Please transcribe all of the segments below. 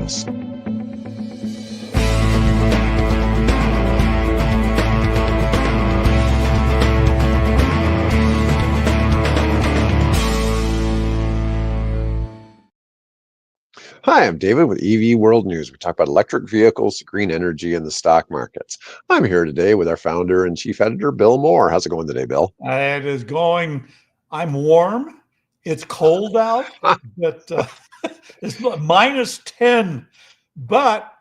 us. Hi, I'm David with EV World News. We talk about electric vehicles, green energy, and the stock markets. I'm here today with our founder and chief editor, Bill Moore. How's it going today, Bill? It is going. I'm warm. It's cold out, but it's minus 10. But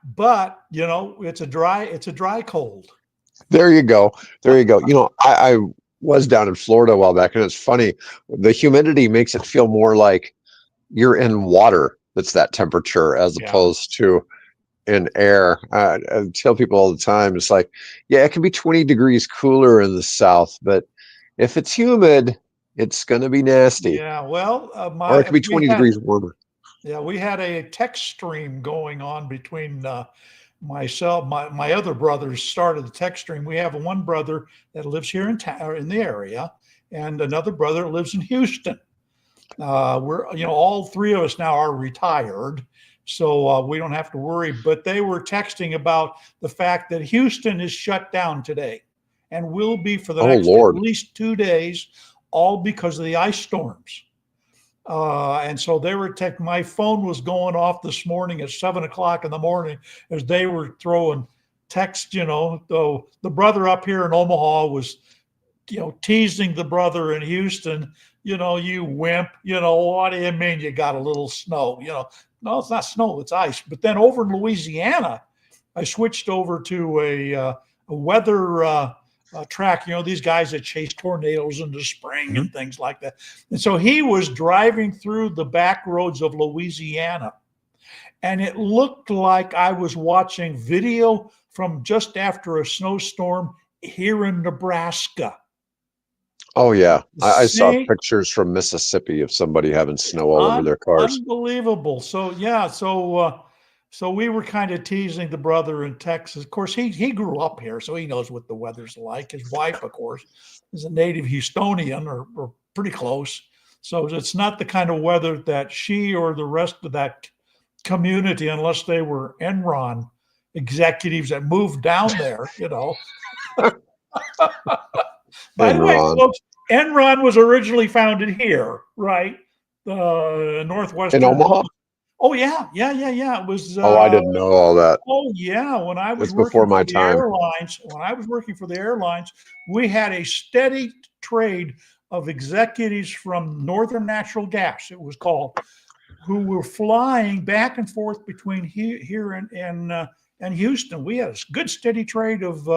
you know, it's a dry cold. There you go. There you go. You know, I was down in Florida a while back, and it's funny. The humidity makes it feel more like you're in water that's that temperature as opposed to in air. I tell people all the time, it's like, yeah, it can be 20 degrees cooler in the south, but if it's humid, it's going to be nasty. Yeah, well, or it can be 20 degrees warmer. Yeah, we had a text stream going on between myself, my other brothers started the text stream. We have one brother that lives here in the area, and another brother that lives in Houston. We're, you know, all three of us now are retired, so we don't have to worry. But they were texting about the fact that Houston is shut down today and will be for the next at least 2 days, all because of the ice storms. And so they were my phone was going off this morning at 7 o'clock in the morning as they were throwing text, you know, the brother up here in Omaha was, you know, teasing the brother in Houston, you know, you wimp, you know, what do you mean you got a little snow? You know, no, it's not snow, it's ice. But then over in Louisiana, I switched over to a weather track, you know, these guys that chase tornadoes in the spring and things like that. And so he was driving through the back roads of Louisiana, and it looked like I was watching video from just after a snowstorm here in Nebraska. Oh, yeah. I saw pictures from Mississippi of somebody having snow all over their cars. Unbelievable. So, yeah. So we were kind of teasing the brother in Texas. Of course, he grew up here, so he knows what the weather's like. His wife, of course, is a native Houstonian or pretty close. So it's not the kind of weather that she or the rest of that community, unless they were Enron executives that moved down there, you know. By the way, folks, Enron was originally founded here, right? Northwestern. In Omaha? Oh, yeah. It was. I didn't know all that. Oh, yeah. When I was working before my for the time. airlines, when I was working for the airlines, we had a steady trade of executives from Northern Natural Gas, it was called, who were flying back and forth between here and Houston. We had a good steady trade of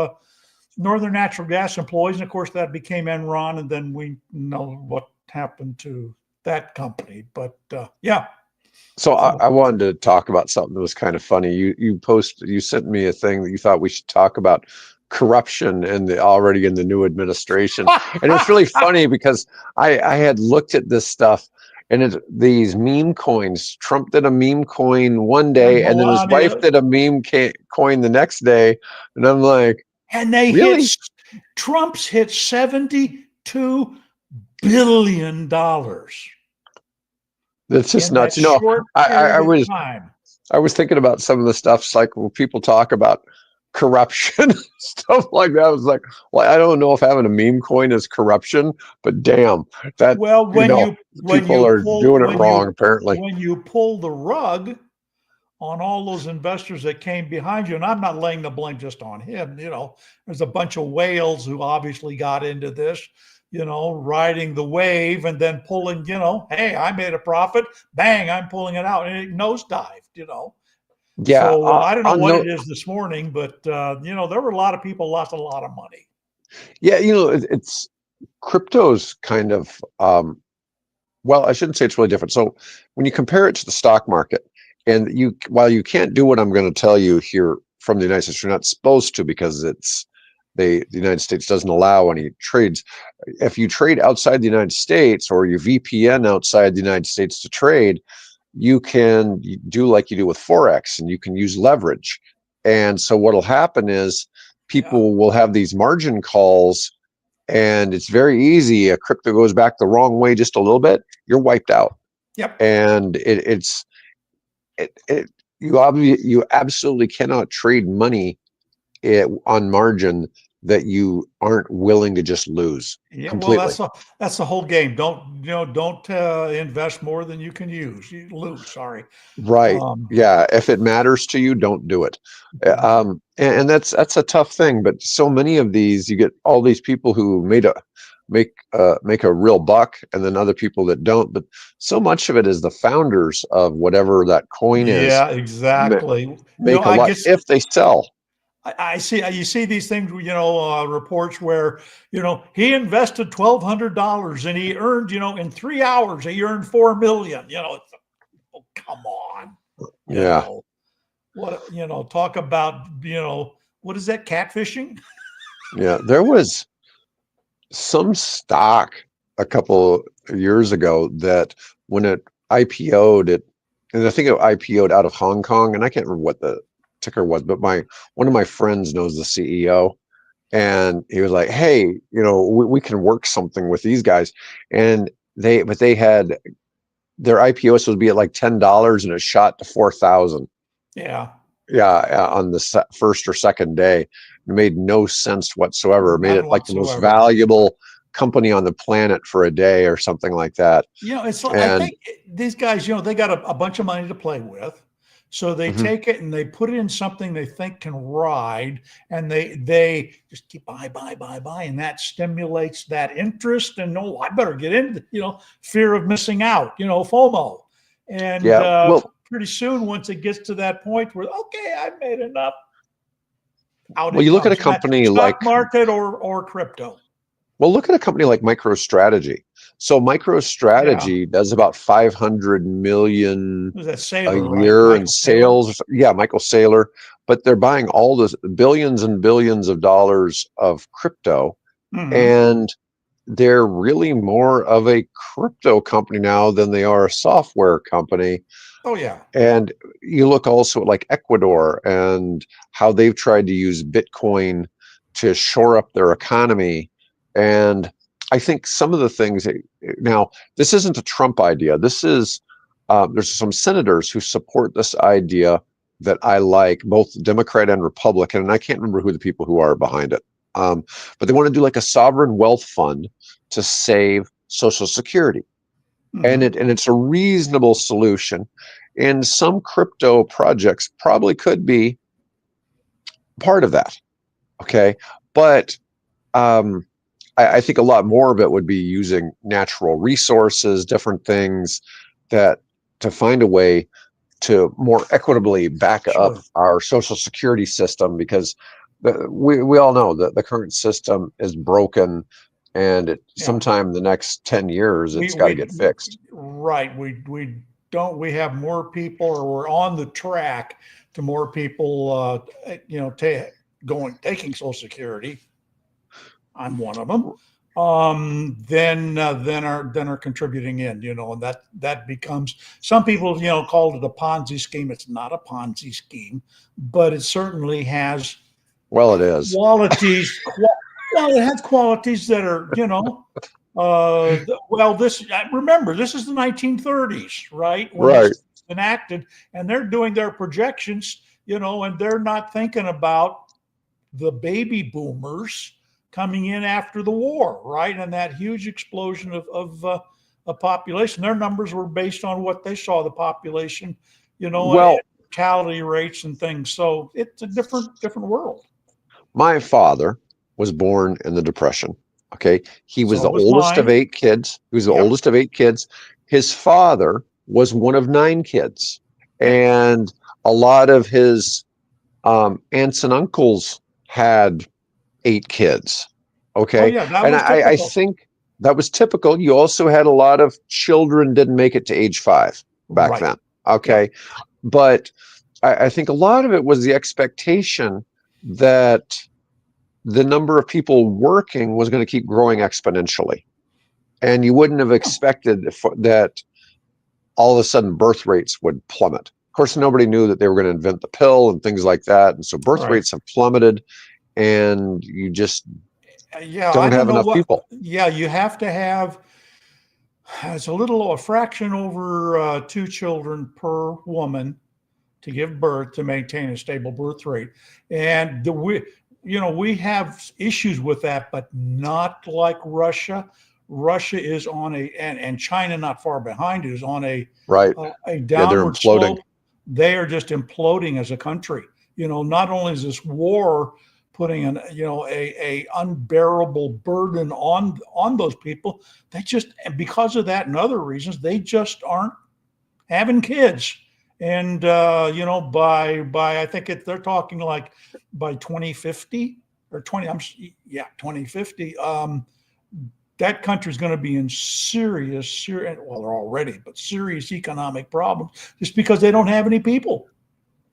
Northern Natural Gas employees, and of course that became Enron, and then we know what happened to that company. But yeah. So I wanted to talk about something that was kind of funny. You sent me a thing that you thought we should talk about corruption already in the new administration, and it's really funny because I had looked at this stuff. And these meme coins. Trump did a meme coin one day, and then his wife did a meme coin the next day, and I'm like, and they really? Trump's hit $72 billion. That's just nuts. You know, I was thinking about some of the stuff, like when people talk about corruption, stuff like that. I was like, well, I don't know if having a meme coin is corruption, but damn, that people are doing it wrong, apparently. When you pull the rug on all those investors that came behind you, and I'm not laying the blame just on him, you know, there's a bunch of whales who obviously got into this, you know, riding the wave and then pulling, you know, hey, I made a profit, bang, I'm pulling it out, and it nosedived, you know. Yeah, so I don't know what it is this morning, but you know, there were a lot of people lost a lot of money. Yeah, you know, it's crypto's kind of well, I shouldn't say it's really different. So when you compare it to the stock market, and while you can't do what I'm going to tell you here from the United States, you're not supposed to, because the United States doesn't allow any trades. If you trade outside the United States, or you VPN outside the United States to trade, you can do like you do with Forex, and you can use leverage. And so what'll happen is people will have these margin calls, and it's very easy. A crypto goes back the wrong way just a little bit, you're wiped out. Yep. And you absolutely cannot trade money on margin that you aren't willing to just lose Yeah, well, completely. that's the whole game. Don't invest more than you can use. You lose. Sorry. Right. Um, Yeah. If it matters to you, don't do it. And that's a tough thing. But so many of these, you get all these people who make a real buck, and then other people that don't. But so much of it is the founders of whatever that coin is yeah, exactly. make a I lot guess if they sell. I see. You see these things, reports where he invested $1,200 and he earned, in 3 hours he earned 4 million. Oh, come on, you Yeah. know what? Talk about what is that, catfishing? Yeah. There was some stock a couple years ago that when it IPO'd it, and I think it IPO'd out of Hong Kong, and I can't remember what the ticker was, but one of my friends knows the CEO, and he was like, "Hey, we can work something with these guys," and they had their IPO was supposed to be at like $10, and it shot to 4,000. Yeah, Yeah, on the first or second day. It made no sense whatsoever. It made none it like the most whatsoever. valuable company on the planet for a day or something like that. It's like, I And think these guys, they got a bunch of money to play with. So they mhm, take it and they put it in something they think can ride, and they just keep buy, and that stimulates that interest. And no, I better get into, fear of missing out, FOMO. And yeah, well, pretty soon, once it gets to that point where, okay, I've made enough, out well, it you look at a comes. company Stock like market or crypto. look at a company like MicroStrategy. So Yeah. MicroStrategy does about 500 million Who's that, a Sailor, right? year in Michael Sailor. sales. Yeah, Michael Saylor, but they're buying all the billions and billions of dollars of crypto, Hmm. and they're really more of a crypto company now than they are a software company. Oh, yeah. And you look also at like Ecuador and how they've tried to use Bitcoin to shore up their economy. And I think some of the things now, this isn't a Trump idea. This is, there's some senators who support this idea that I like, both Democrat and Republican. And I can't remember who the people who are behind it. But they want to do like a sovereign wealth fund to save Social Security, and Hmm. it's a reasonable solution. And some crypto projects probably could be part of that. Okay, but um, I think a lot more of it would be using natural resources, different things that to find a way to more equitably back up Sure. our social security system, because we all know that the current system is broken, and Yeah. sometime in the next 10 years We it's got to get we fixed. right. We don't we have more people, or we're on the track to more people taking Social Security. I'm one of them. Then are contributing in, and that becomes, some people called it a Ponzi scheme. It's not a Ponzi scheme, but it certainly has Well, it is. qualities. Well, it has qualities that are, well, remember, this is the 1930s, right? When Right. this was enacted, and they're doing their projections, and they're not thinking about the baby boomers coming in after the war, right? And that huge explosion of a population. Their numbers were based on what they saw the population, and Well, mortality rates and things. So it's a different world. my father was born in the Depression. Okay. He was So the was oldest of mine. 8 kids. He was the Yep. oldest of 8 kids. His father was one of 9 kids. Yep. And a lot of his aunts and uncles had 8 kids. Oh Okay. yeah, that And was I typical. think that was typical. You also had a lot of children didn't make it to age 5 back Right. then. Yep. Okay. But I think a lot of it was the expectation that the number of people working was going to keep growing exponentially. And you wouldn't have Yeah. expected that all of a sudden birth rates would plummet. Of course, nobody knew that they were going to invent the pill and things like that. And so birth Right. rates have plummeted, and you just Yeah, I don't don't have know enough what. people. Yeah, you have to have. It's a fraction over 2 children per woman, to give birth to maintain a stable birth rate. And we have issues with that, but not like Russia. Russia is on and China not far behind is on a downward slope. They are just imploding as a country. Not only is this war putting a unbearable burden on those people, because of that and other reasons, they just aren't having kids. And by I think they're talking like by 2050 or 2050, that country's going to be in serious, well, they're already, but serious economic problems just because they don't have any people.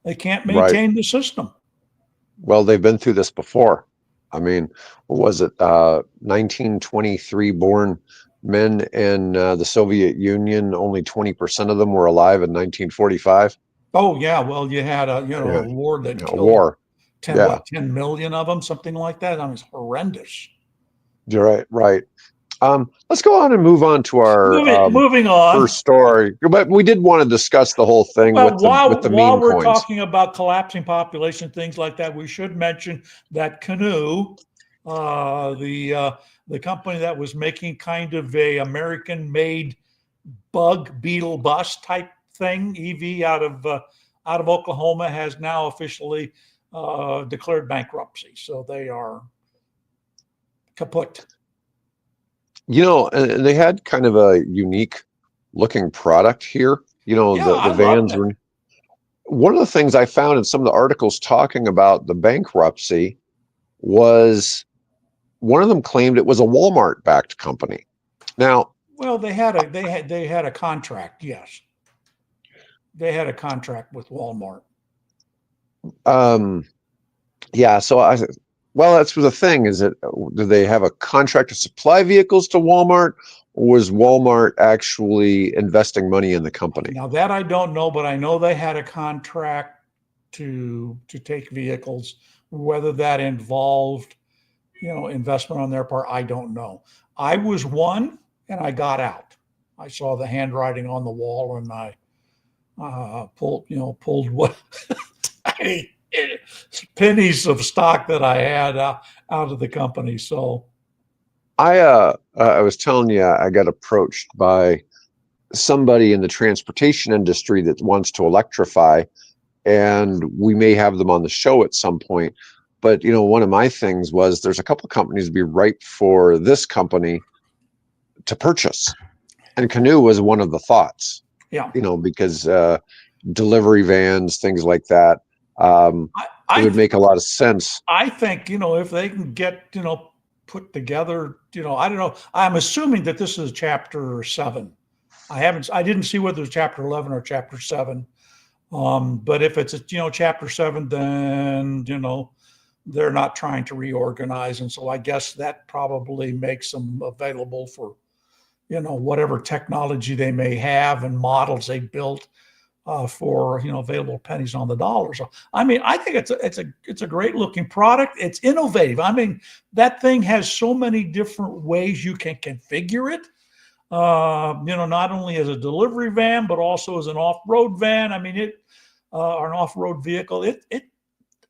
They can't maintain the system. Well, they've been through this before. I mean, what was it? 1923 born men in the Soviet Union, only 20% of them were alive in 1945. Oh, yeah. Well, you had a war that killed 10 million of them, something like that. I mean, it's horrendous. You're right. Let's go on and move on to our moving on first story. But we did want to discuss the whole thing with the meme coins. While we're talking about collapsing population, things like that, we should mention that Canoo, the company that was making kind of a American-made bug beetle bus type thing, EV out of Oklahoma, has now officially declared bankruptcy. So they are kaput. And they had kind of a unique looking product here. The vans were. One of the things I found in some of the articles talking about the bankruptcy was one of them claimed it was a Walmart-backed company. Now, well, they had a contract. Yes, they had a contract with Walmart. Yeah. So that's the thing. Do they have a contract to supply vehicles to Walmart, or was Walmart actually investing money in the company? Now that I don't know, but I know they had a contract to take vehicles. Whether that involved, investment on their part, I don't know. I was one, and I got out. I saw the handwriting on the wall, and I pulled what tiny pennies of stock that I had out of the company. So I was telling you, I got approached by somebody in the transportation industry that wants to electrify, and we may have them on the show at some point. But one of my things was there's a couple of companies to be ripe for this company to purchase, and Canoo was one of the thoughts. Yeah, because delivery vans, things like that. It would make a lot of sense. I think, if they can get, put together, I don't know. I'm assuming that this is chapter 7. I didn't see whether it's chapter 11 or chapter 7. But if it's, chapter 7, then, they're not trying to reorganize. And so I guess that probably makes them available for, whatever technology they may have and models they built. For available pennies on the dollar. So I mean, I think it's a great looking product. It's innovative. I mean, that thing has so many different ways you can configure it. Not only as a delivery van, but also as an off-road van. I mean, or an off-road vehicle.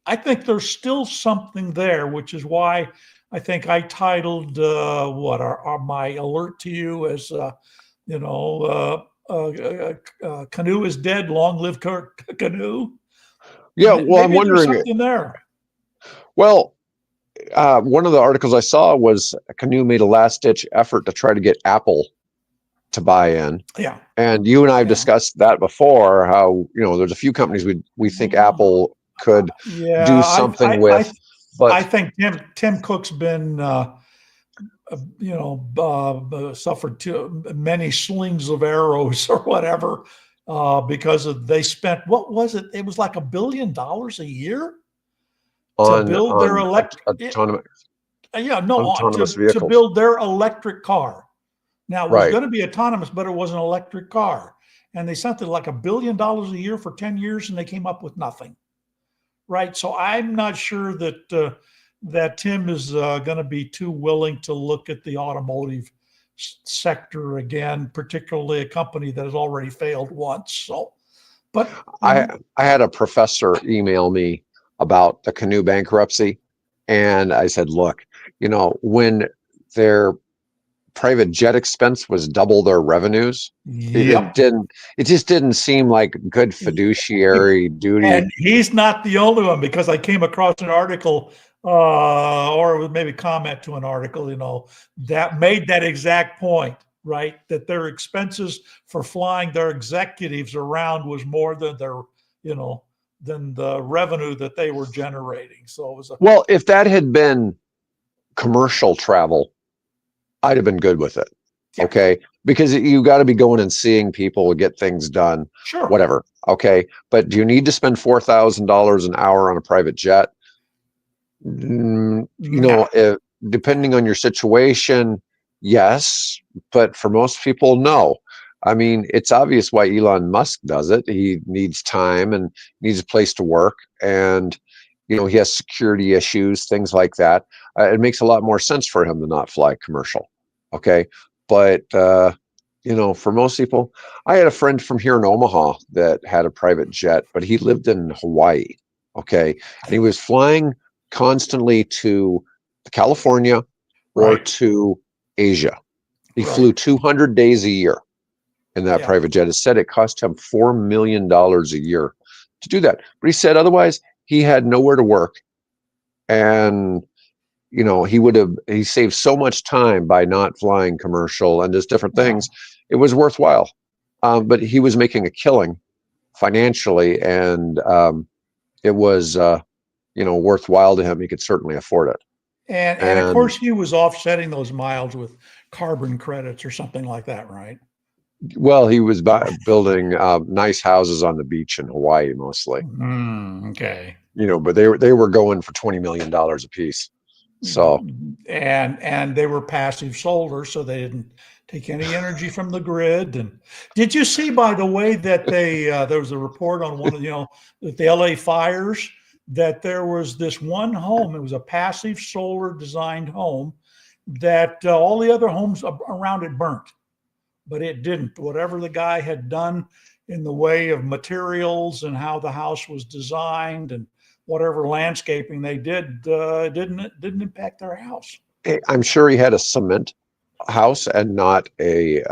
I think there's still something there, which is why I think I titled my alert to you as Canoo is dead. Long live Canoo. Yeah, well, I'm wondering. Something there. Well, one of the articles I saw was Canoo made a last-ditch effort to try to get Apple to buy in. Yeah. And you and I have discussed that before. How there's a few companies we think Apple could do something with. But I think Tim Cook's been. Suffered too many slings of arrows or whatever, because they spent, what was it? It was like $1 billion a year to build their autonomous vehicles. To build their electric car. Now it was going to be autonomous, but it was an electric car, and they spent like $1 billion a year for 10 years, and they came up with nothing. Right. So I'm not sure that Tim is going to be too willing to look at the automotive sector again, particularly a company that has already failed once. So But I had a professor email me about the Canoo bankruptcy, and I said, look, when their private jet expense was double their revenues, yep. it just didn't seem like good fiduciary duty. And he's not the only one, because I came across an article, or it was maybe comment to an article, that made that exact point, right? That their expenses for flying their executives around was more than than the revenue that they were generating. So it was Well, if that had been commercial travel, I'd have been good with it. Yeah. Okay. Because you got to be going and seeing people get things done, sure. whatever. Okay. But do you need to spend $4,000 an hour on a private jet? No. Depending on your situation, yes. But for most people, no. I mean, it's obvious why Elon Musk does it. He needs time and needs a place to work. And, he has security issues, things like that. It makes a lot more sense for him to not fly commercial. Okay. But, for most people, I had a friend from here in Omaha that had a private jet, but he lived in Hawaii. Okay. And he was flying constantly to California or Right. to Asia. He Right. flew 200 days a year in that Yeah. private jet. It said it cost him $4 million a year to do that. But he said otherwise he had nowhere to work. And he saved so much time by not flying commercial and just different things. It was worthwhile. But he was making a killing financially, and it was worthwhile to him. He could certainly afford it. And of course he was offsetting those miles with carbon credits or something like that, right? Well, he was building nice houses on the beach in Hawaii mostly. Okay. But they were going for $20 million a piece. So and they were passive solar, so they didn't take any energy from the grid. And did you see, by the way, that there was a report on one of the LA fires, that there was this one home, it was a passive solar designed home, that all the other homes around it burnt, but it didn't. Whatever the guy had done in the way of materials and how the house was designed and whatever landscaping they did, didn't impact their house. I'm sure he had a cement house and not a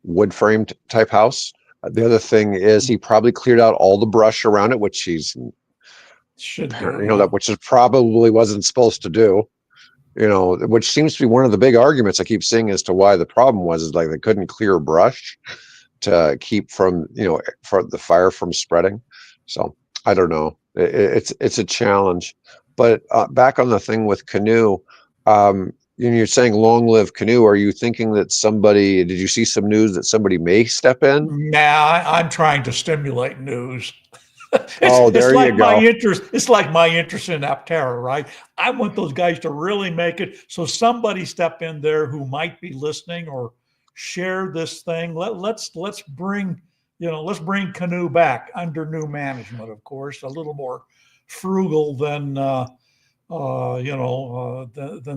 wood framed type house. The other thing is he probably cleared out all the brush around it, which should do, which is probably wasn't supposed to do. Which seems to be one of the big arguments I keep seeing as to why the problem was like they couldn't clear brush to keep from for the fire from spreading. So I don't know. It's a challenge. But back on the thing with Canoo, you're saying long live Canoo. Are you thinking that did you see some news that somebody may step in? Nah, I'm trying to stimulate news. There like you go. It's like my interest in Aptera, right? I want those guys to really make it. So somebody step in there who might be listening or share this thing. Let's bring Canoo back under new management, of course, a little more frugal than than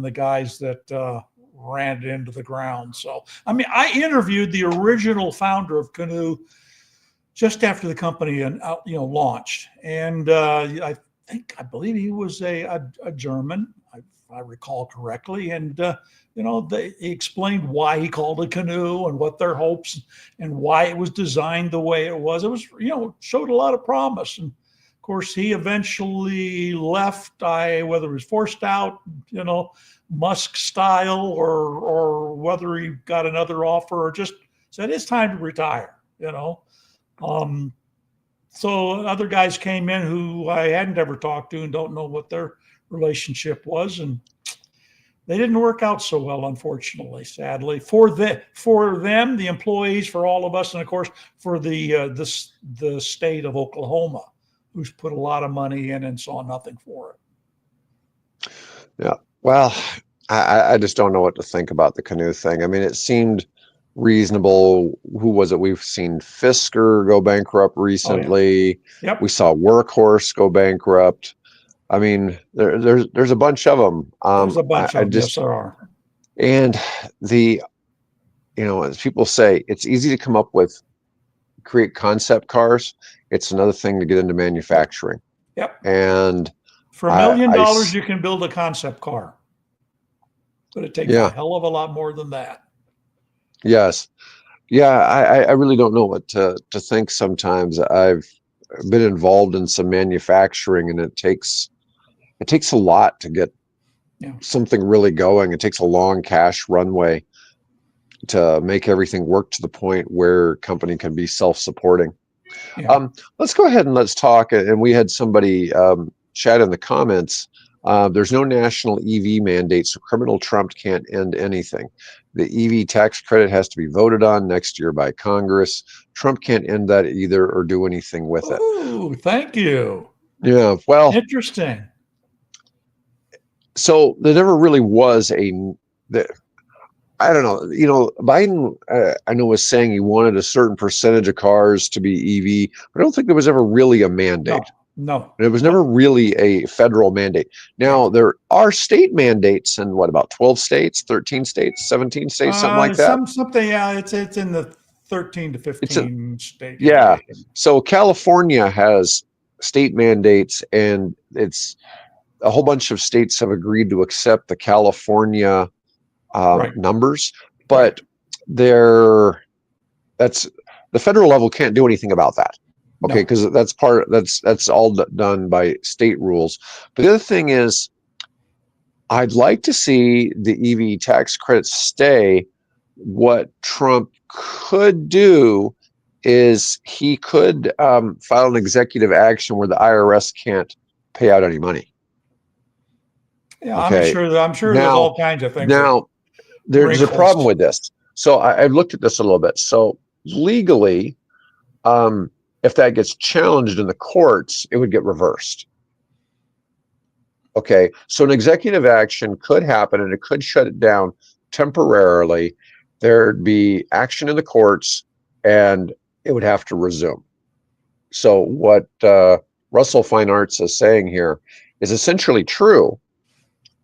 the guys that ran it into the ground. So I mean, I interviewed the original founder of Canoo just after the company launched, and I believe he was a German, if I recall correctly, and he explained why he called it Canoo and what their hopes and why it was designed the way it was. It was showed a lot of promise, and of course he eventually left. Whether it was forced out, Musk style, or whether he got another offer or just said it's time to retire. So other guys came in who I hadn't ever talked to and don't know what their relationship was, and they didn't work out so well, unfortunately, sadly, for them, the employees, for all of us, and of course for the state of Oklahoma, who's put a lot of money in and saw nothing for it. Yeah, well, I just don't know what to think about the Canoo thing. I mean, it seemed reasonable. Who was it? We've seen Fisker go bankrupt recently. Oh, yeah. Yep. We saw Workhorse go bankrupt. I mean, there's a bunch of them. There's a bunch of them. Yes, there are. And as people say, it's easy to come up with create concept cars. It's another thing to get into manufacturing. Yep. And For $1 million, you can build a concept car, but it takes a hell of a lot more than that. Yes. Yeah, I really don't know what to think sometimes. I've been involved in some manufacturing, and it takes a lot to get something really going. It takes a long cash runway to make everything work to the point where company can be self-supporting. Yeah. Let's go ahead and let's talk. And we had somebody chat in the comments. There's no national EV mandate, so criminal Trump can't end anything. The EV tax credit has to be voted on next year by Congress. Trump can't end that either or do anything with it. Oh, thank you. Yeah, well, interesting. So there never really was I don't know. You know, Biden, I know, was saying he wanted a certain percentage of cars to be EV. But I don't think there was ever really a mandate. No. It was never really a federal mandate. Now, there are state mandates in what, about 12 states, 13 states, 17 states, something like that? Something, yeah, it's in the 13 to 15 states. Yeah. So California has state mandates, and it's a whole bunch of states have agreed to accept the California numbers, but that's the federal level can't do anything about that. Okay, because that's all done by state rules. But the other thing is, I'd like to see the EV tax credits stay. What Trump could do is he could file an executive action where the IRS can't pay out any money. Yeah, okay. I'm sure there's all kinds of things. Now, there's a problem with this. So I've looked at this a little bit. So legally, if that gets challenged in the courts, it would get reversed. Okay, so an executive action could happen, and it could shut it down temporarily. There'd be action in the courts, and it would have to resume. So what Russell Fine Arts is saying here is essentially true,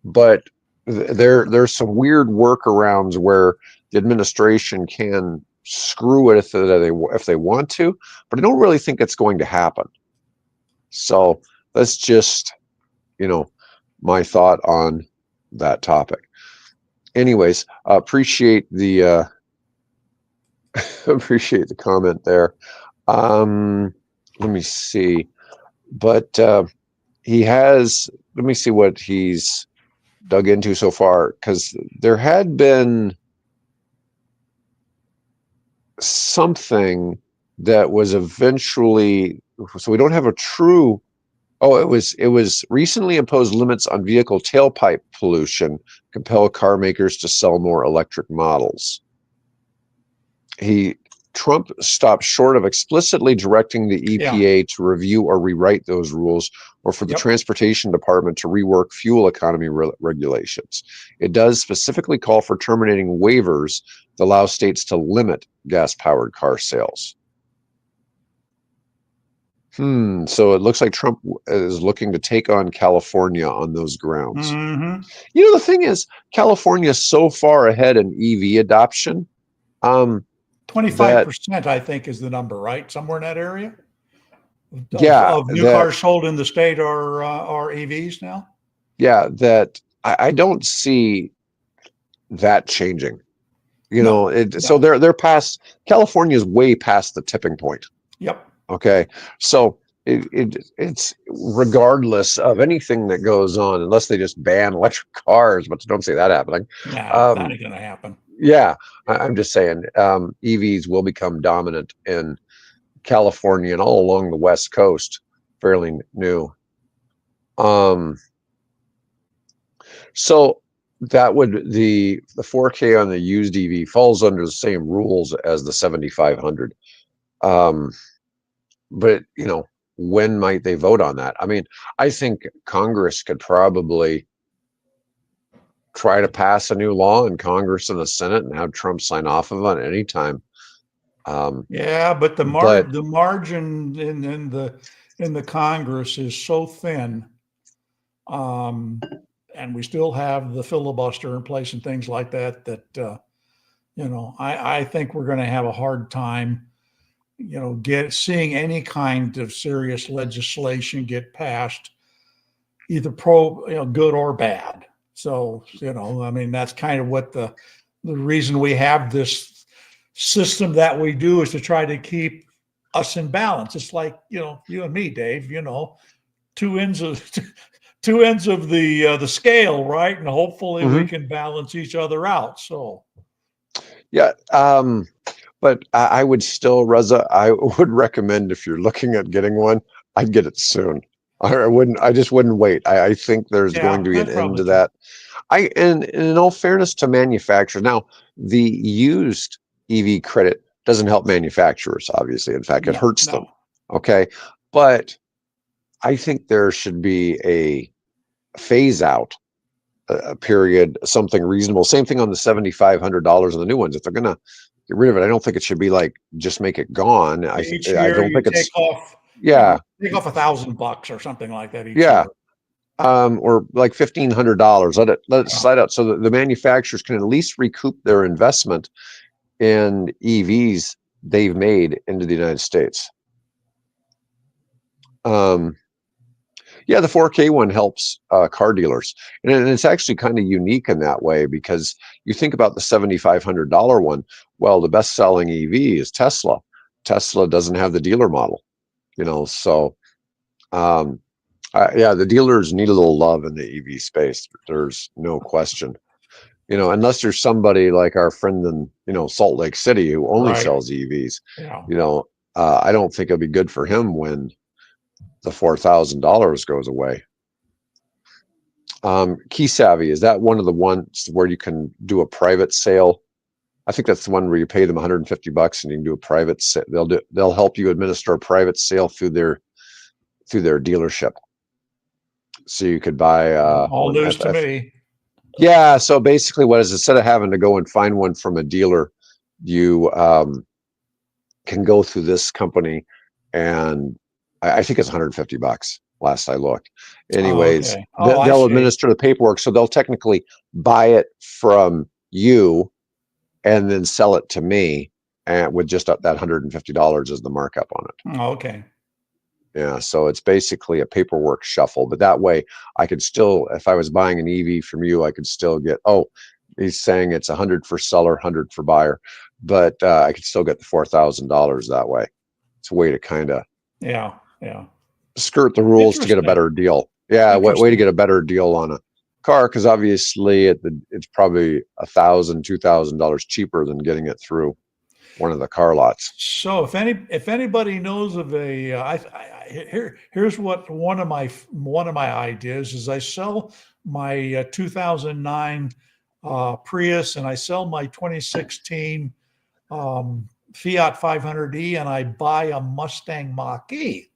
but there's some weird workarounds where the administration can screw it if they want to, but I don't really think it's going to happen. So that's just, my thought on that topic. Anyways, appreciate the appreciate the comment there. Let me see, but he has. Let me see what he's dug into so far, because there had been something that was eventually, so we don't have a true, it was recently imposed limits on vehicle tailpipe pollution, compel car makers to sell more electric models. Trump stopped short of explicitly directing the EPA to review or rewrite those rules, or for the Transportation Department to rework fuel economy regulations. It does specifically call for terminating waivers that allow states to limit gas-powered car sales. So it looks like Trump is looking to take on California on those grounds. Mm-hmm. The thing is, California is so far ahead in EV adoption. 25%, I think, is the number, right? Somewhere in that area? Of new cars sold in the state are EVs now? Yeah, that I don't see that changing. So they're past, California is way past the tipping point. Yep. Okay. So it's regardless of anything that goes on, unless they just ban electric cars, but don't see that happening. Nah, that ain't gonna happen. Yeah, I'm just saying EVs will become dominant in California and all along the West Coast, fairly new. So that would, the 4K on the used EV falls under the same rules as the 7500. But when might they vote on that? I mean, I think Congress could probably try to pass a new law in Congress and the Senate and have Trump sign off of it at any time. But the margin in the Congress is so thin, and we still have the filibuster in place and things like that. I think we're going to have a hard time seeing any kind of serious legislation get passed, either good or bad. So, I mean, that's kind of what the reason we have this system that we do is to try to keep us in balance. It's like, you and me, Dave, two ends of the scale, right? And hopefully we can balance each other out. So, yeah. But I would still, Reza, I would recommend if you're looking at getting one, I'd get it soon. I just wouldn't wait. I think there's going to be an end to that. And in all fairness to manufacturers, now the used EV credit doesn't help manufacturers, obviously. In fact, it hurts them. Okay. But I think there should be a phase out period, something reasonable. Same thing on the $7,500 on the new ones. If they're going to get rid of it, I don't think it should be like, just make it gone. I don't think it's, take off $1,000 or something like that each year. Or like $1,500. Let it slide out so that the manufacturers can at least recoup their investment in EVs they've made into the United States. Yeah, the 4K one helps car dealers, and it's actually kind of unique in that way, because you think about the $7,500 one. Well, the best-selling EV is Tesla. Tesla doesn't have the dealer model, so yeah, the dealers need a little love in the EV space. There's no question. Unless there's somebody like our friend in Salt Lake City who only sells EVs. I don't think it'll be good for him when the $4,000 goes away. Key Savvy, is that one of the ones where you can do a private sale? I think that's the one where you pay them $150 and you can do a private sale. They'll help you administer a private sale through their dealership. So you could buy all news to me. Yeah, so basically what is, instead of having to go and find one from a dealer, you can go through this company, and I think it's $150 last I looked. Anyways, they'll administer the paperwork, so they'll technically buy it from you and then sell it to me, and with just that $150 as the markup on it. Okay. Yeah, so it's basically a paperwork shuffle, but that way I could still, if I was buying an EV from you, I could still get, he's saying it's 100 for seller, 100 for buyer, but I could still get the $4,000 that way. It's a way to kind of skirt the rules to get a better deal. Yeah, way to get a better deal on a car, because obviously it's probably $1,000, $2,000 cheaper than getting it through one of the car lots. So if anybody knows of here's what one of my ideas is. I sell my 2009 Prius, and I sell my 2016 Fiat 500e, and I buy a Mustang Mach-E,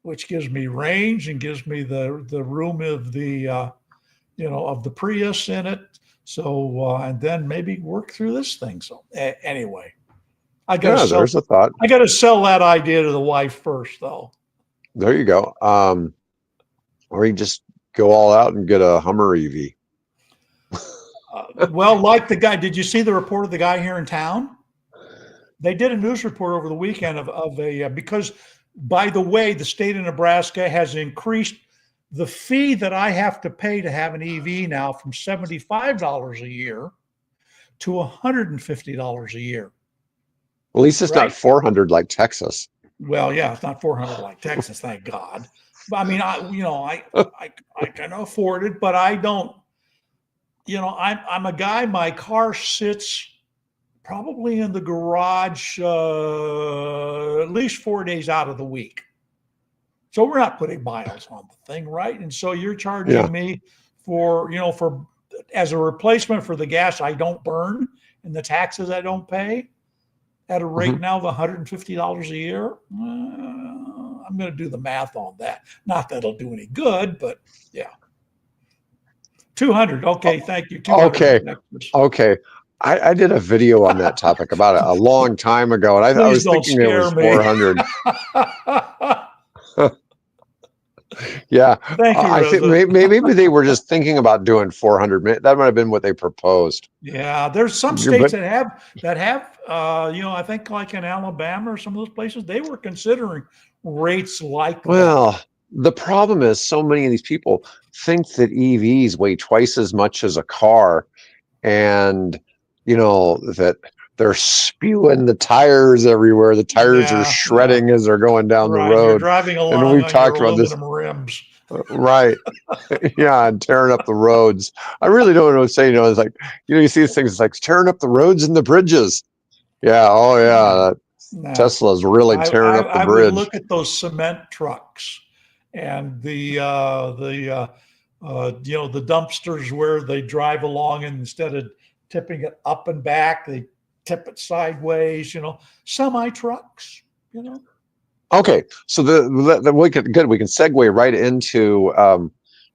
which gives me range and gives me the room of the of the Prius in it. So and then maybe work through this thing. So anyway, there's a thought. I got to sell that idea to the wife first, though. There you go. Or you just go all out and get a Hummer EV. Well, like the guy, did you see the report of the guy here in town? They did a news report over the weekend of a because, by the way, the state of Nebraska has increased the fee that I have to pay to have an EV now from $75 a year to $150 a year. At least it's not $400 like Texas. Well, yeah, it's not $400 like Texas, thank God. But I mean, I can afford it, but I don't. I'm a guy. My car sits probably in the garage at least 4 days out of the week. So we're not putting miles on the thing, right? And so you're charging me for as a replacement for the gas I don't burn and the taxes I don't pay at a rate now of $150 a year. I'm going to do the math on that. Not that it'll do any good, but yeah. 200. Okay, thank you. 200. Okay. I did a video on that topic about it a long time ago, and I was thinking it was 400. Yeah, Thank you, I think Reza. maybe they were just thinking about doing 400 minutes. That might have been what they proposed. Yeah, there's some Yeah, states but that have I think like in Alabama or some of those places, they were considering rates like that. well, the problem is so many of these people think that EVs weigh twice as much as a car, and that they're spewing the tires everywhere. The tires are Yeah, yeah, shredding as they're going down the right. You're road. driving And along we've on your talked about this, aluminum rims. right? Yeah, and tearing up the roads. I really don't know what to say. It's like, you see these things, it's like tearing up the roads and the bridges. Yeah, oh Yeah, yeah, no. Tesla's really tearing up the I would bridge. look at those cement trucks and the dumpsters where they drive along, and instead of tipping it up and back, they tip it sideways. Semi trucks. You know. Okay, so we can segue right into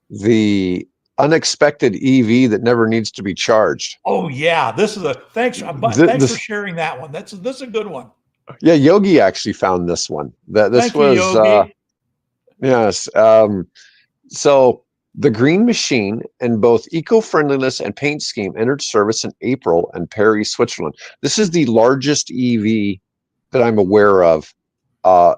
the unexpected EV that never needs to be charged. Oh yeah, this is a thanks. Thanks for This, sharing that one. This is a good one. yeah, Yogi actually found this one. That this Thank you, was Yogi. yes. So the Green Machine in both eco-friendliness and paint scheme entered service in April in Paris, Switzerland. This is the largest EV that I'm aware of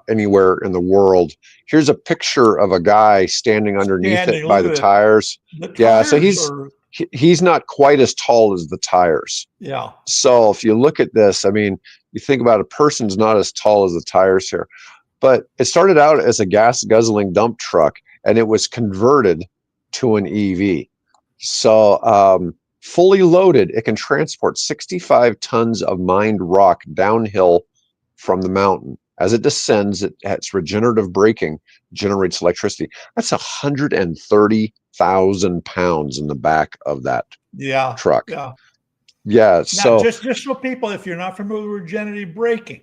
anywhere in the world. Here's a picture of a guy standing underneath it Standing, by look the at it. tires. The Yeah, so tires are he's not quite as tall as the tires. yeah. So if you look at this, I mean, you think about a person's not as tall as the tires here. But it started out as a gas guzzling dump truck, and it was converted to an EV. So fully loaded, it can transport 65 tons of mined rock downhill from the mountain. As it descends, its regenerative braking generates electricity. That's 130,000 pounds in the back of that Yeah, truck. yeah. Yeah, Now, so just so people, if you're not familiar with regenerative braking,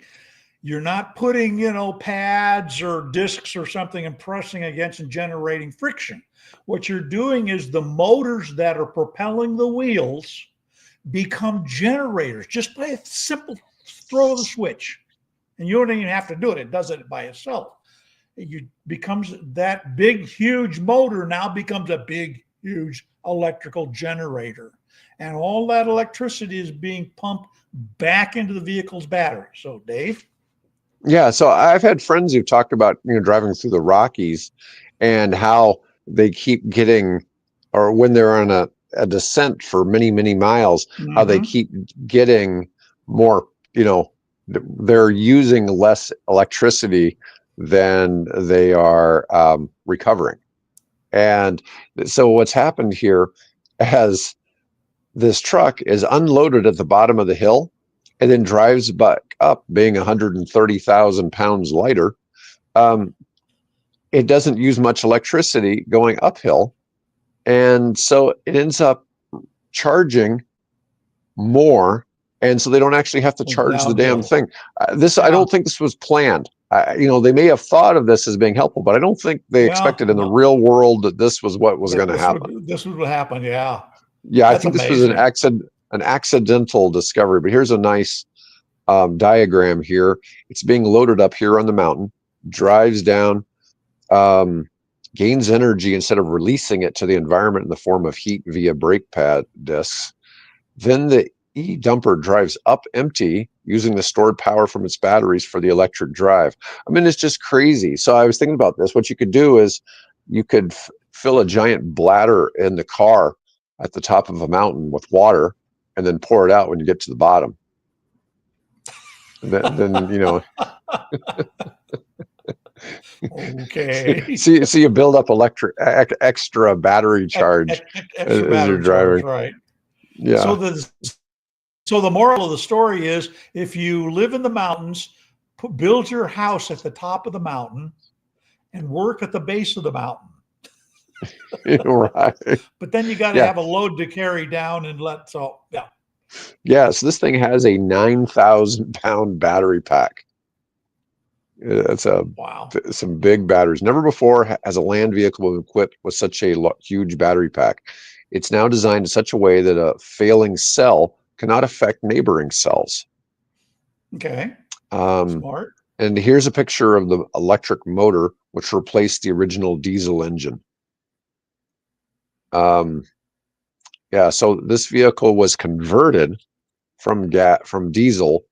you're not putting, pads or discs or something and pressing against and generating friction. What you're doing is the motors that are propelling the wheels become generators just by a simple throw of the switch. And you don't even have to do it. It does it by itself. It becomes that big, huge motor now becomes a big, huge electrical generator. And all that electricity is being pumped back into the vehicle's battery. So, Dave? yeah, so I've had friends who've talked about driving through the Rockies and how they keep getting, or when they're on a descent for many miles, how they Mm-hmm. keep getting more, they're using less electricity than they are recovering. And so what's happened here, as this truck is unloaded at the bottom of the hill and then drives back up, being 130,000 pounds lighter, it doesn't use much electricity going uphill. And so it ends up charging more. And so they don't actually have to charge the damn Downhill. thing. I Yeah. don't think this was planned. They may have thought of this as being helpful, but I don't think they Well, expected in the no. real world that this was what was going to This happen. would happen. Yeah. Yeah, I That's think this was amazing. an accidental discovery. But here's a nice diagram here. It's being loaded up here on the mountain, drives down, gains energy instead of releasing it to the environment in the form of heat via brake pad discs. Then the e-dumper drives up empty using the stored power from its batteries for the electric drive. I mean, it's just crazy. So I was thinking about this. What you could do is you could fill a giant bladder in the car at the top of a mountain with water and then pour it out when you get to the bottom. Then Okay. so you build up extra battery charge Extra as you're battery charge, driving. right? Yeah. So the moral of the story is, if you live in the mountains, build your house at the top of the mountain and work at the base of the mountain. Right. But then you got to Yeah. have a load to carry down and yeah. Yeah. So this thing has a 9,000 pound battery pack. It's Wow. some big batteries. Never before has a land vehicle been equipped with such a huge battery pack. It's now designed in such a way that a failing cell cannot affect neighboring cells. Okay. Um, Smart. and here's a picture of the electric motor which replaced the original diesel engine. Yeah, so this vehicle was converted from diesel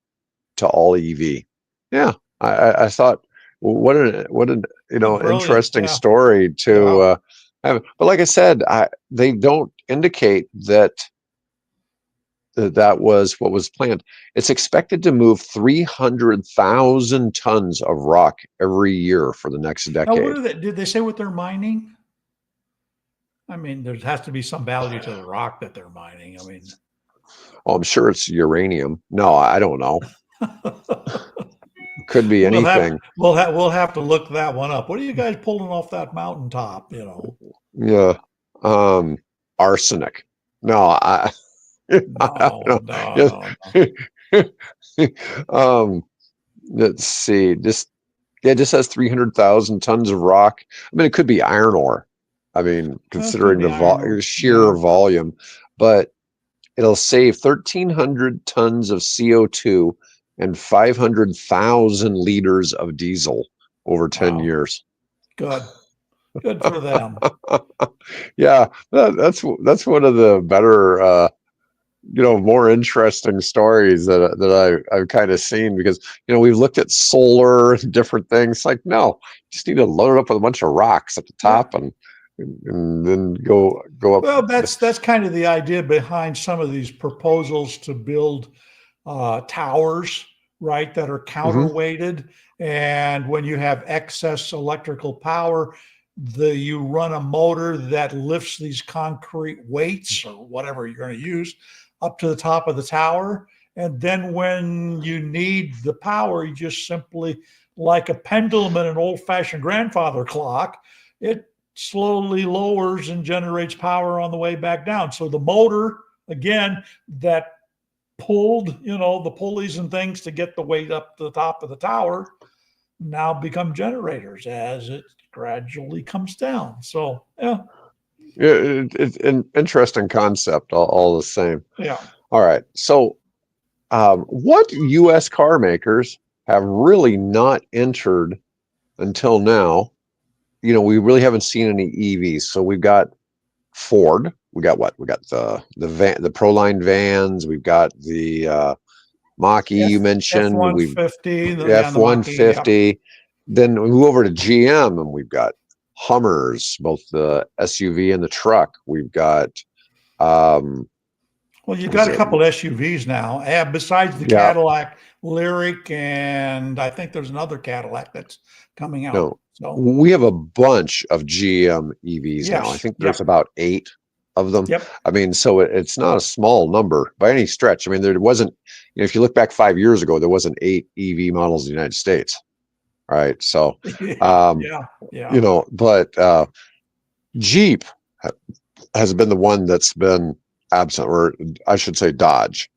to all EV. Yeah, I thought, what an interesting Yeah. story to have. But like I said, they don't indicate that was what was planned. It's expected to move 300,000 tons of rock every year for the next Now, what decade. are they? Did they say what they're mining? I mean, there has to be some value to the rock that they're mining. I mean, Oh, I'm sure it's uranium. No, I don't know. Could be anything. We'll have to look that one up. What are you guys pulling off that mountaintop? You know? Yeah. Arsenic. No, I No, don't no, know. Let's see. It just has 300,000 tons of rock. I mean, it could be iron ore. I mean, no. It could considering be iron ore. sheer volume, but it'll save 1,300 tons of CO2 and 500,000 liters of diesel over 10 Wow. years. Good for them. Yeah, that's one of the better, more interesting stories that I've kind of seen, because we've looked at solar and different things. Like, no, you just need to load it up with a bunch of rocks at the top and then go up. Well, that's kind of the idea behind some of these proposals to build towers, right, that are counterweighted. And when you have excess electrical power, you run a motor that lifts these concrete weights or whatever you're going to use up to the top of the tower. And then when you need the power, you just simply, like a pendulum in an old-fashioned grandfather clock, it slowly lowers and generates power on the way back down. So the motor, again, that pulled, the pulleys and things to get the weight up to the top of the tower, now become generators as it gradually comes down. So, yeah. It's an interesting concept, all the same. Yeah. All right. So, what U.S. car makers have really not entered until now? We really haven't seen any EVs. So we've got Ford. We got what? We got the Proline vans. We've got the Mach-E you mentioned. F-150. The F-150. Then we move over to GM, and we've got Hummers, both the SUV and the truck. We've got well, you've got a couple of SUVs now, besides the Cadillac Lyric, and I think there's another Cadillac that's coming out. No, so we have a bunch of GM EVs now. I think there's about 8 of them. Yep. I mean, so it's not a small number by any stretch. I mean, there wasn't, if you look back 5 years ago, there wasn't 8 EV models in the United States. Right. So, but Jeep has been the one that's been absent, or I should say Dodge,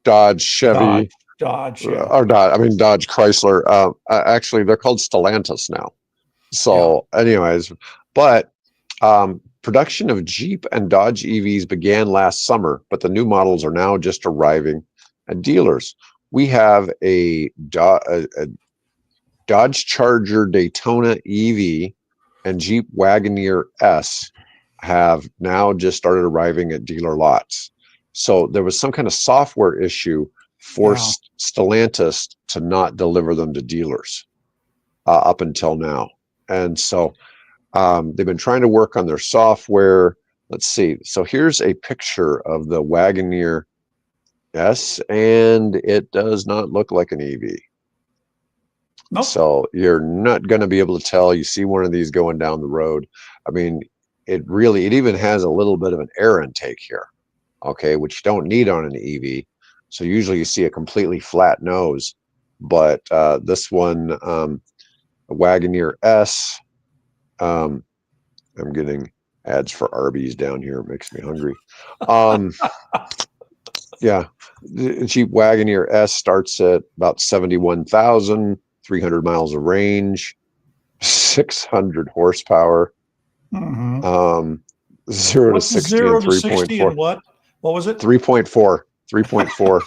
Chevy, Dodge, or Dodge. I mean, Dodge, Chrysler. Actually, they're called Stellantis now. So, anyways, but production of Jeep and Dodge EVs began last summer, but the new models are now just arriving at dealers. We have a Dodge Charger Daytona EV and Jeep Wagoneer S have now just started arriving at dealer lots. So there was some kind of software issue forced Stellantis to not deliver them to dealers up until now. And so they've been trying to work on their software. Let's see. So here's a picture of the Wagoneer S, and it does not look like an EV. Nope. So you're not going to be able to tell. You see one of these going down the road. I mean, it even has a little bit of an air intake here, okay, which you don't need on an EV. So usually you see a completely flat nose, but this one, a Wagoneer S, I'm getting ads for Arby's down here. It makes me hungry. Yeah, the Jeep Wagoneer S starts at about 71,300 miles of range, 600 horsepower, 0 to 60 in 3.4. What was it? 3.4. 3.4.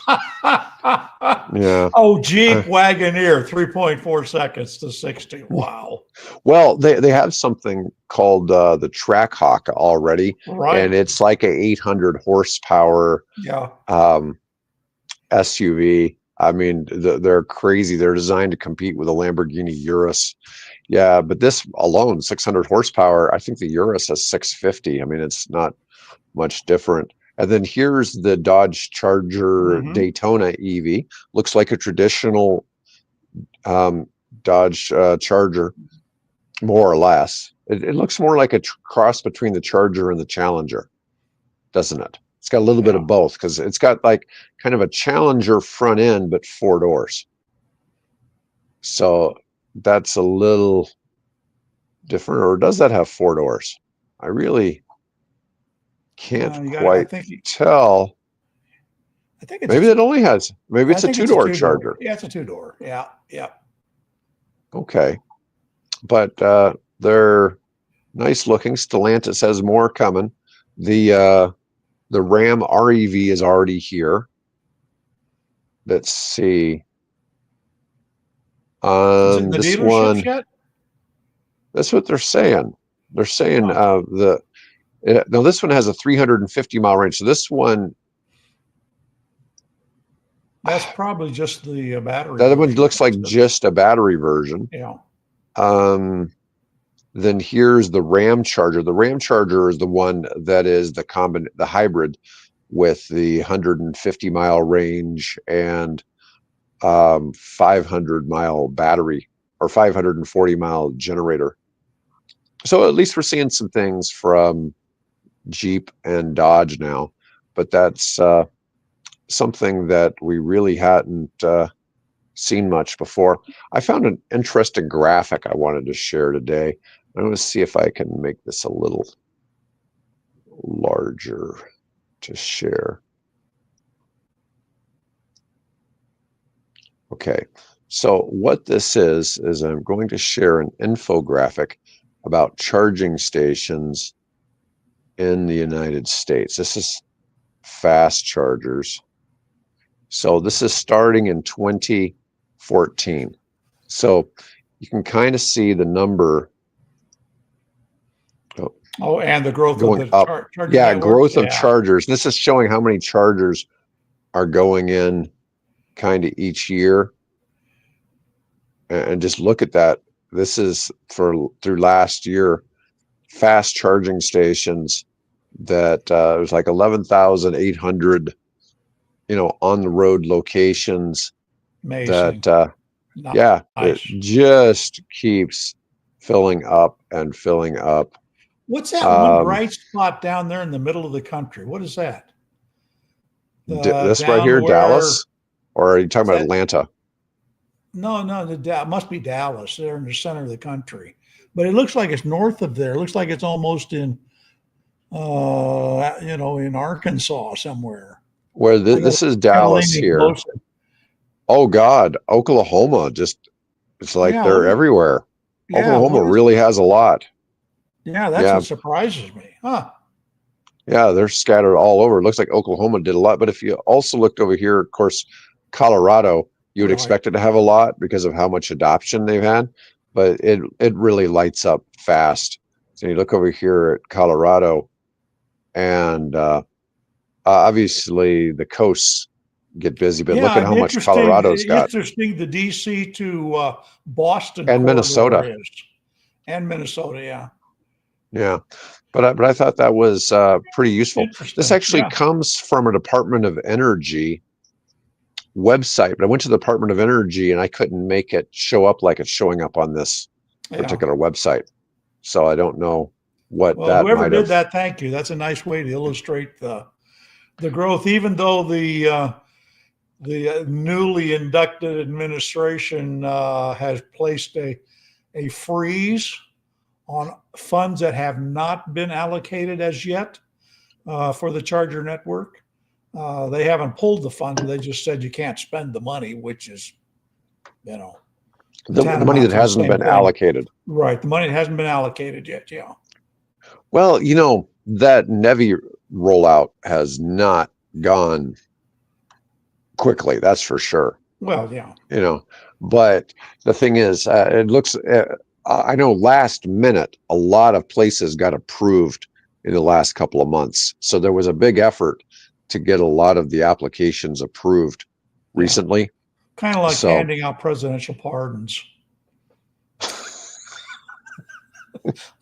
Yeah. Oh, Jeep Wagoneer, 3.4 seconds to 60. Wow. Well, they have something called the Track Hawk already, Right. and it's like a 800 horsepower SUV. I mean, they're crazy. They're designed to compete with a Lamborghini Urus. Yeah, but this alone, 600 horsepower. I think the Urus has 650. I mean, it's not much different. And then here's the Dodge Charger Daytona EV. Looks like a traditional Dodge Charger, more or less. It looks more like a cross between the Charger and the Challenger, doesn't it? It's got a little bit of both, because it's got like kind of a Challenger front end, but 4 doors. So that's a little different. Or does that have 4 doors? I really can't quite tell. I think it's maybe it only has. Maybe it's a 2-door Charger. Yeah, it's a 2-door. Yeah, yeah. Okay, but they're nice looking. Stellantis has more coming. The Ram REV is already here. Let's see. Is it in the This dealerships one. Yet? That's what they're saying. They're saying now this one has a 350-mile range. So this one. That's probably just the battery. The other one looks like just a battery version. Yeah. Then here's the Ram Charger. The Ram Charger is the one that is the hybrid with the 150-mile range and 500-mile battery, or 540-mile generator. So at least we're seeing some things from Jeep and Dodge now, but that's something that we really hadn't seen much before. I found an interesting graphic I wanted to share today. I'm going to see if I can make this a little larger to share. Okay, so what this is I'm going to share an infographic about charging stations in the United States. This is fast chargers. So this is starting in 2014. So you can kind of see the number. Oh, and the growth going of the up. charger Yeah, network. growth of chargers. This is showing how many chargers are going in kind of each year. And just look at that. This is through last year, fast charging stations that it was like 11,800, on the road locations. Amazing. That Nice. it just keeps filling up and filling up. What's that one bright spot down there in the middle of the country? What is that? This right here, Dallas? Or are you talking about Atlanta? No, it must be Dallas. They're in the center of the country. But it looks like it's north of there. It looks like it's almost in, in Arkansas somewhere. Where this is Dallas here. Closer. Oh, God. Oklahoma. It's like they're everywhere. Yeah, Oklahoma really has a lot. Yeah, that's what surprises me. Huh. Yeah, they're scattered all over. It looks like Oklahoma did a lot. But if you also looked over here, of course, Colorado, you would expect it to have a lot because of how much adoption they've had. But it really lights up fast. So you look over here at Colorado, and obviously the coasts get busy. But look at how much Colorado's got. Interesting, the DC to Boston and Minnesota and Minnesota, yeah. Yeah, but I thought that was pretty useful. This actually comes from a Department of Energy website, but I went to the Department of Energy and I couldn't make it show up like it's showing up on this particular website. So I don't know what that whoever might did have. that, thank you. That's a nice way to illustrate the growth, even though the newly inducted administration has placed a freeze on funds that have not been allocated as yet for the charger network. They haven't pulled the funds. They just said you can't spend the money, which is, the money that hasn't been allocated. Right. The money that hasn't been allocated yet. Yeah. Well, that NEVI rollout has not gone quickly. That's for sure. Well, yeah. But the thing is, it looks. I know last minute, a lot of places got approved in the last couple of months. So there was a big effort to get a lot of the applications approved recently. Kind of like So handing out presidential pardons.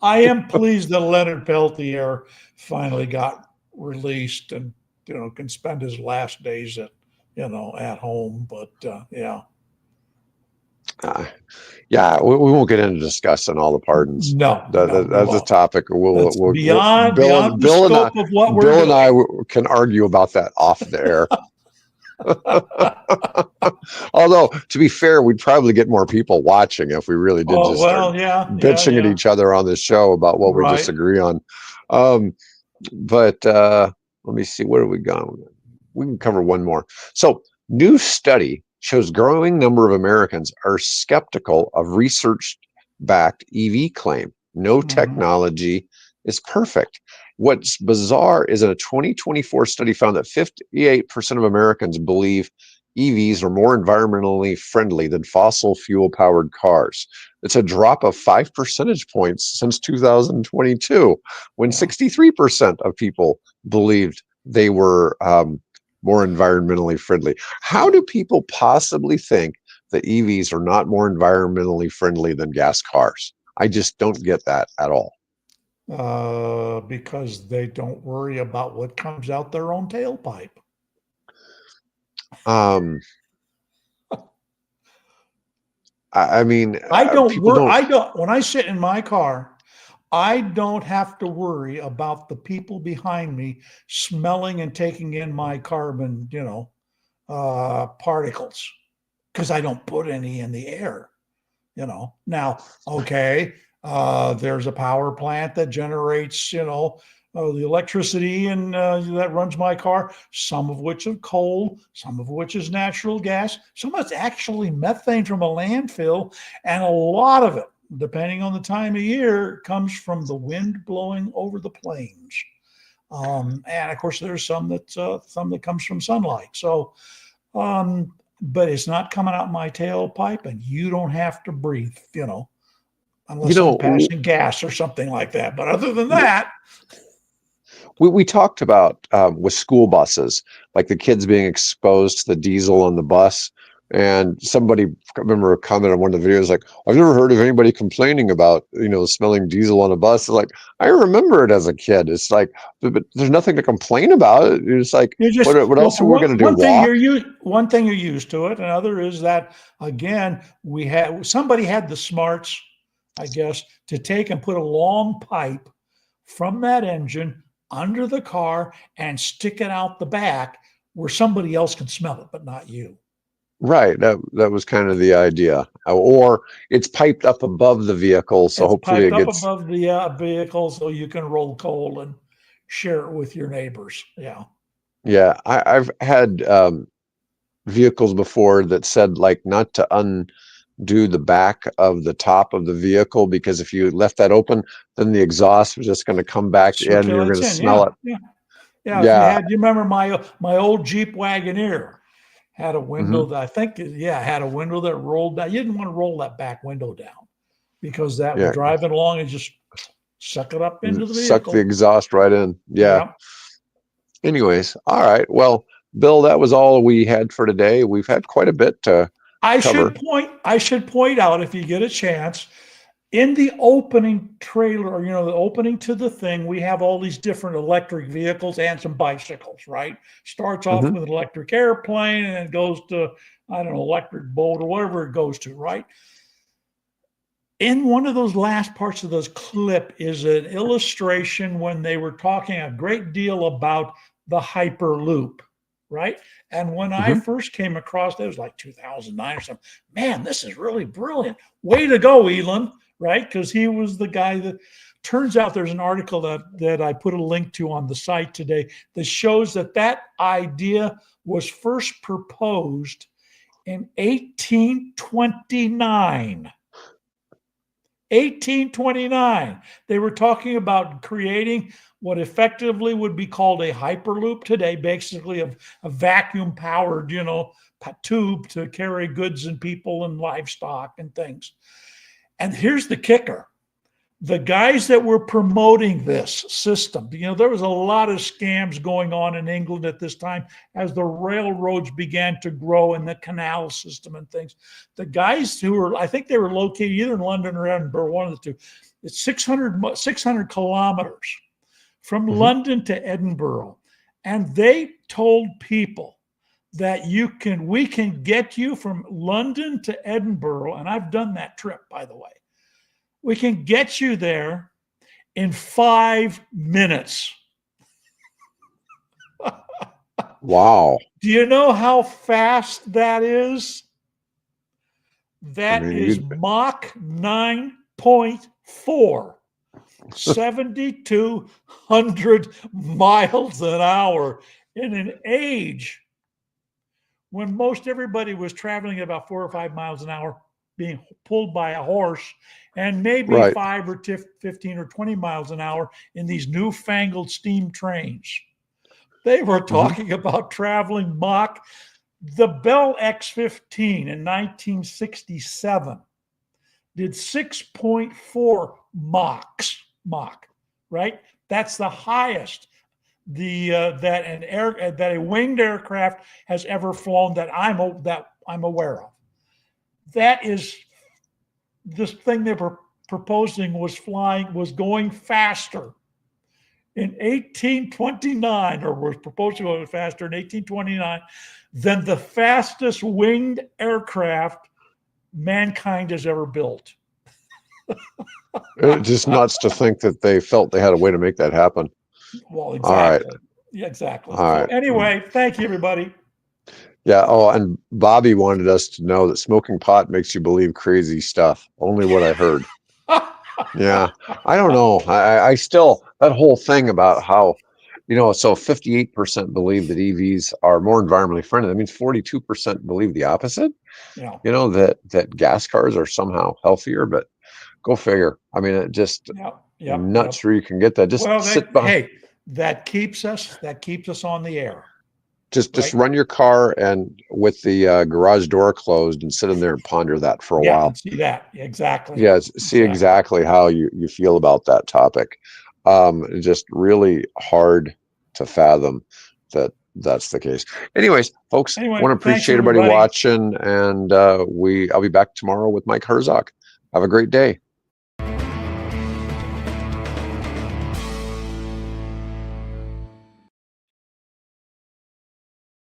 I am pleased that Leonard Peltier finally got released and can spend his last days at home. But yeah. we won't get into discussing all the pardons. No, we That's a won't. topic. That's We'll beyond Bill the scope of what we're Bill doing. and I can argue about that off the air. Although, to be fair, we'd probably get more people watching if we really did just start bitching at each other on the show about what we disagree on. But let me see, where are we going? We can cover one more. So, new study shows growing number of Americans are skeptical of research-backed EV claim. No technology is perfect. What's bizarre is that a 2024 study found that 58% of Americans believe EVs are more environmentally friendly than fossil fuel-powered cars. It's a drop of 5 percentage points since 2022, when 63% of people believed they were more environmentally friendly. How do people possibly think that EVs are not more environmentally friendly than gas cars? I just don't get that at all. Because they don't worry about what comes out their own tailpipe. I mean, when I sit in my car, I don't have to worry about the people behind me smelling and taking in my carbon, particles, because I don't put any in the air. Now, okay, there's a power plant that generates, the electricity and that runs my car, some of which is coal, some of which is natural gas, some of it's actually methane from a landfill, and a lot of it, depending on the time of year, comes from the wind blowing over the plains. And of course, there's some that comes from sunlight. So, but it's not coming out my tailpipe, and you don't have to breathe, unless I'm passing gas or something like that. But other than that, we talked about with school buses, like the kids being exposed to the diesel on the bus. And somebody, I remember a comment on one of the videos, like, I've never heard of anybody complaining about, smelling diesel on a bus. It's like, I remember it as a kid. It's like, but there's nothing to complain about. It's like, what else are we going to do? One thing you're used to it. Another is that, again, somebody had the smarts, I guess, to take and put a long pipe from that engine under the car and stick it out the back where somebody else can smell it, but not you. Right. That was kind of the idea. Or it's piped up above the vehicle, so hopefully it gets above the vehicle, so you can roll coal and share it with your neighbors. Yeah. Yeah, I've had vehicles before that said, like, not to undo the back of the top of the vehicle, because if you left that open, then the exhaust was just going to come back in and you're going to smell it. Yeah. You remember my old Jeep Wagoneer had a window that had a window that rolled down. You didn't want to roll that back window down, because that was driving along and just suck it up into the vehicle. Suck the exhaust right in. Yeah. Anyways, all right. Well, Bill, that was all we had for today. We've had quite a bit to cover. I should point out, if you get a chance, in the opening trailer, the opening to the thing, we have all these different electric vehicles and some bicycles, right? Starts off with an electric airplane and it goes to, I don't know, electric boat or whatever it goes to, right? In one of those last parts of this clip is an illustration when they were talking a great deal about the Hyperloop, right? And when I first came across it, was like 2009 or something. Man, this is really brilliant. Way to go, Elon, right? Because he was the guy that, turns out there's an article that I put a link to on the site today that shows that idea was first proposed in 1829. 1829. They were talking about creating what effectively would be called a hyperloop today, basically a vacuum powered, tube to carry goods and people and livestock and things. And here's the kicker. The guys that were promoting this system, there was a lot of scams going on in England at this time as the railroads began to grow and the canal system and things. The guys who were, I think they were located either in London or Edinburgh, one of the two. It's 600 kilometers from London to Edinburgh. And they told people that we can get you from London to Edinburgh. And I've done that trip, by the way. We can get you there in 5 minutes. Wow. Do you know how fast that is? That is Mach 9.4, 7,200 miles an hour in an age when most everybody was traveling at about 4 or 5 miles an hour, being pulled by a horse, and maybe 5 or 15 or 20 miles an hour in these newfangled steam trains. They were talking about traveling Mach. The Bell X-15 in 1967 did 6.4 Mach, right? That's the highest that a winged aircraft has ever flown that I'm aware of. That is, this thing they were proposing was going faster in 1829, or was proposed to go faster in 1829 than the fastest winged aircraft mankind has ever built. It's just nuts to think that they felt they had a way to make that happen. Well, exactly. All right. Yeah, exactly. All right. Anyway, thank you, everybody. Yeah. Oh, and Bobby wanted us to know that smoking pot makes you believe crazy stuff. Only what I heard. Yeah. I don't know. I still, that whole thing about how, so 58% believe that EVs are more environmentally friendly. That means 42% believe the opposite. Yeah. That gas cars are somehow healthier, but go figure. I mean, it just nuts where you can get that. Just sit behind. Hey, that keeps us on the air. Just run your car and with the garage door closed and sit in there and ponder that for a while. See that. Exactly. Yeah, see exactly how you feel about that topic. Just really hard to fathom that that's the case. Anyways, folks, want to appreciate everybody watching, and I'll be back tomorrow with Mike Herzog. Have a great day.